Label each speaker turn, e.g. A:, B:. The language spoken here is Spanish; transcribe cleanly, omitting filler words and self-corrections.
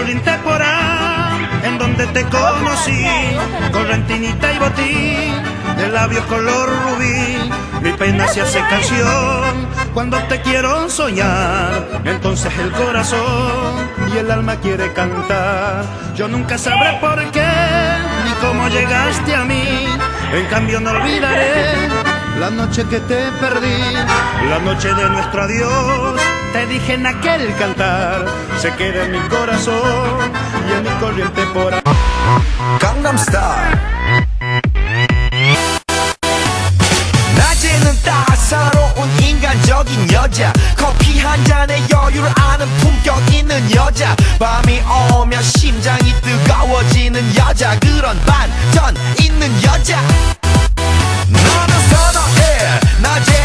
A: corriente en donde te conocí, correntinita y botín, de labios color rubí, mi pena se hace canción cuando te quiero soñar. Entonces el corazón y el alma quiere cantar. Yo nunca sabré por qué ni cómo llegaste a mí, en cambio no olvidaré la noche que te perdí, la noche de nuestro adiós. Te dije en aquel cantar, se queda en mi corazón y en mi corriente por ahí.
B: Gangnam Style. 낮에는 따사로운 인간적인 여자, 커피 한 잔에 여유를 아는 품격 있는 여자, 밤이 오면 심장이 뜨거워지는 여자, 그런 반전 있는 여자.